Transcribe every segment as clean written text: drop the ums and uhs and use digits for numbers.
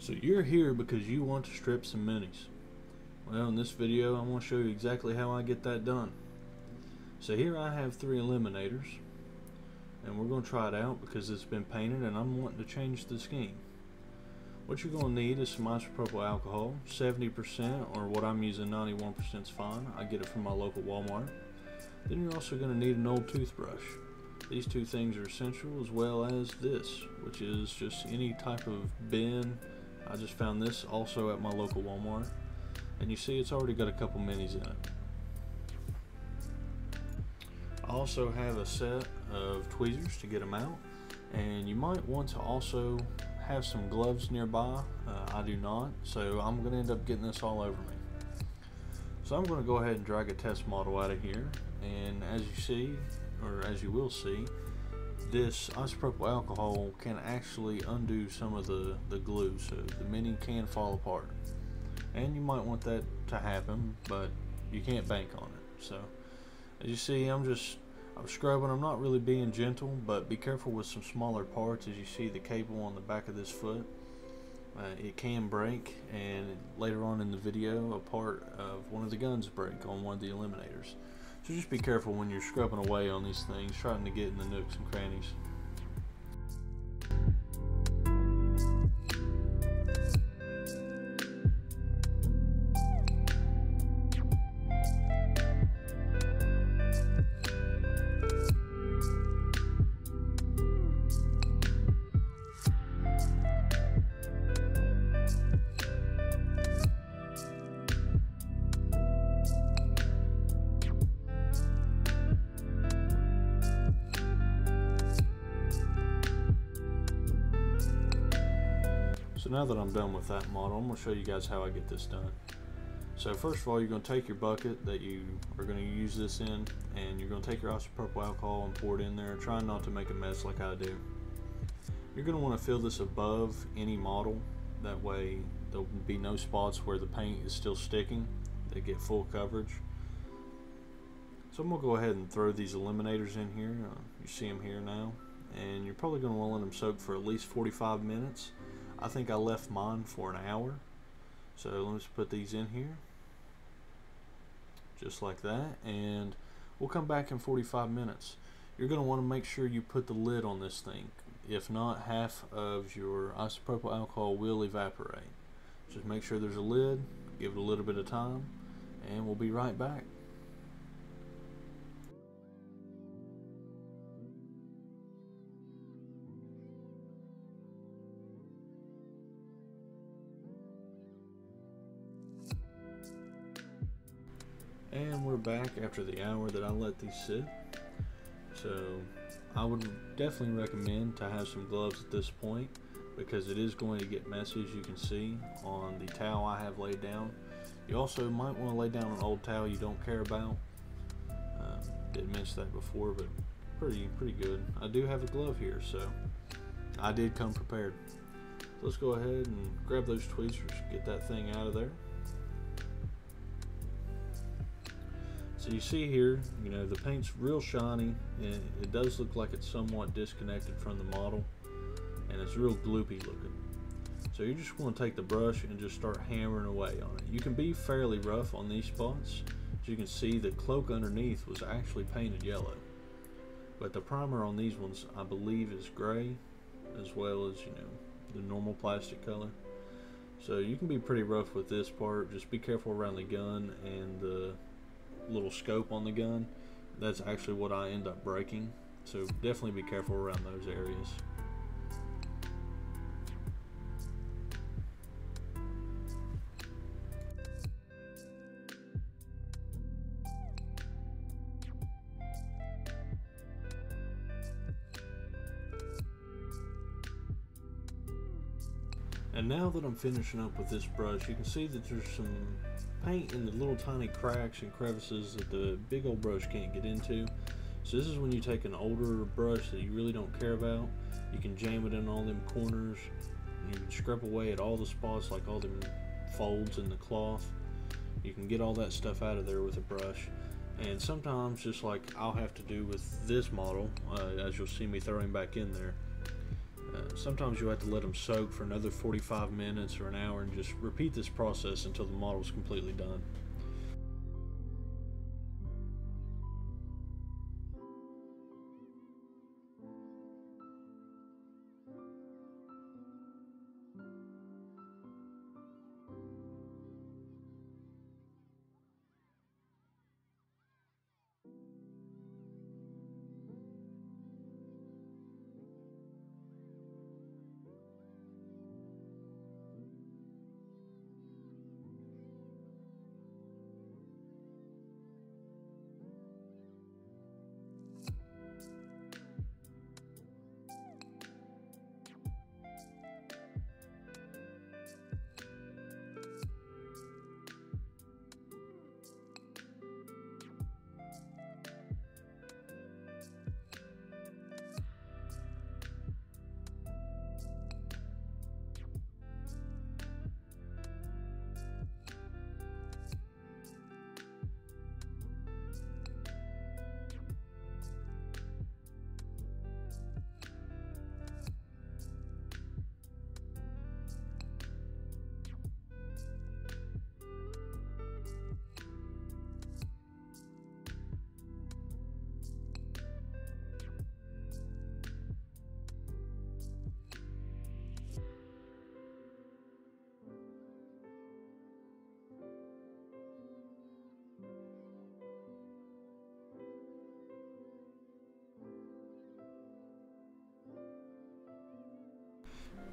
So you're here because you want to strip some minis. Well, in this video I'm going to show you exactly how I get that done. So here I have 3 eliminators, and we're going to try it out because it's been painted and I'm wanting to change the scheme. What you're going to need is some isopropyl alcohol, 70%, or what I'm using, 91% is fine. I get it from my local Walmart. Then you're also going to need an old toothbrush. These 2 things are essential, as well as this, which is just any type of bin. I just found this also at my local Walmart, and you see it's already got a couple minis in it. I also have a set of tweezers to get them out, and you might want to also have some gloves nearby. I do not, so I'm going to end up getting this all over me. So I'm going to go ahead and drag a test model out of here, and as you see, or as you will see, this isopropyl alcohol can actually undo some of the glue, so the mini can fall apart. And you might want that to happen, but you can't bank on it. So as you see, I'm scrubbing. I'm not really being gentle, but be careful with some smaller parts. As you see the cable on the back of this foot, it can break, and later on in the video a part of one of the guns break on one of the eliminators. So just be careful when you're scrubbing away on these things, trying to get in the nooks and crannies. So now that I'm done with that model, I'm going to show you guys how I get this done. So first of all, you're going to take your bucket that you are going to use this in, and you're going to take your isopropyl alcohol and pour it in there, trying not to make a mess like I do. You're going to want to fill this above any model, that way there'll be no spots where the paint is still sticking. They get full coverage. So I'm going to go ahead and throw these eliminators in here. You see them here now, and you're probably going to want to let them soak for at least 45 minutes. I think I left mine for an hour. So let's put these in here, just like that, and we'll come back in 45 minutes. You're going to want to make sure you put the lid on this thing. If not, half of your isopropyl alcohol will evaporate. Just make sure there's a lid, give it a little bit of time, and we'll be right back. And we're back after the hour that I let these sit. So I would definitely recommend to have some gloves at this point, because it is going to get messy, as you can see on the towel I have laid down. You also might want to lay down an old towel you don't care about. Didn't mention that before, but pretty good. I do have a glove here, so I did come prepared. So let's go ahead and grab those tweezers, get that thing out of there. So you see here, you know, the paint's real shiny, and it does look like it's somewhat disconnected from the model, and it's real gloopy looking. So you just want to take the brush and just start hammering away on it. You can be fairly rough on these spots. As you can see, the cloak underneath was actually painted yellow, but the primer on these ones I believe is gray, as well as, you know, the normal plastic color. So you can be pretty rough with this part. Just be careful around the gun and the little scope on the gun. That's actually what I end up breaking, so definitely be careful around those areas. And now that I'm finishing up with this brush, you can see that there's some paint in the little tiny cracks and crevices that the big old brush can't get into. So this is when you take an older brush that you really don't care about. You can jam it in all them corners, and you can scrub away at all the spots, like all them folds in the cloth. You can get all that stuff out of there with a brush. And sometimes, just like I'll have to do with this model, as you'll see me throwing back in there, Sometimes you'll have to let them soak for another 45 minutes or an hour and just repeat this process until the model is completely done.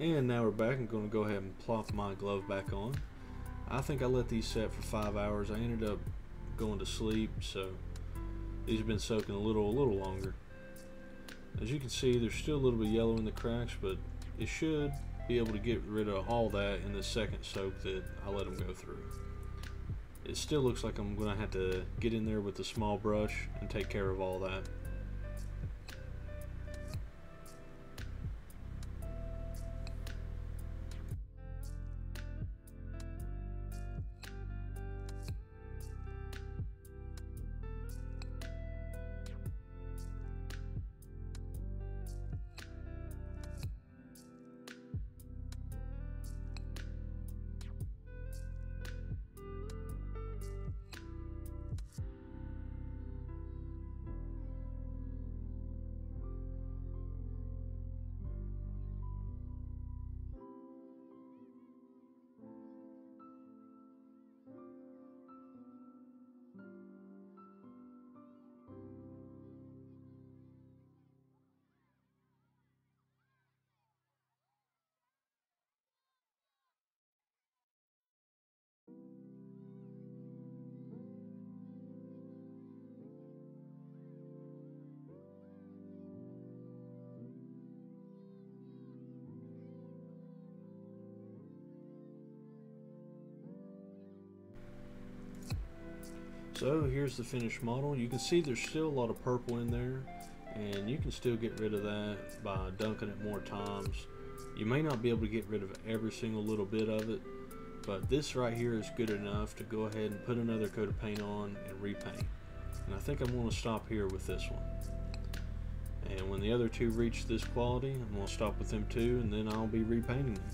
And now we're back. I'm going to go ahead and plop my glove back on. I think I let these set for 5 hours. I ended up going to sleep, so these have been soaking a little longer. As you can see, there's still a little bit yellow in the cracks, but it should be able to get rid of all that in the second soak that I let them go through. It still looks like I'm going to have to get in there with a small brush and take care of all that. So here's the finished model. You can see there's still a lot of purple in there, and you can still get rid of that by dunking it more times. You may not be able to get rid of every single little bit of it, but this right here is good enough to go ahead and put another coat of paint on and repaint. And I think I'm going to stop here with this one. And when the other two reach this quality, I'm going to stop with them too, and then I'll be repainting them.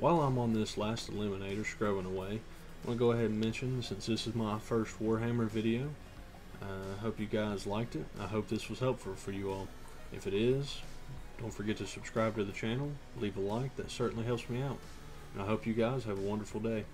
While I'm on this last eliminator scrubbing away, I want to go ahead and mention, since this is my first Warhammer video, I hope you guys liked it. I hope this was helpful for you all. If it is, don't forget to subscribe to the channel, leave a like, that certainly helps me out. And I hope you guys have a wonderful day.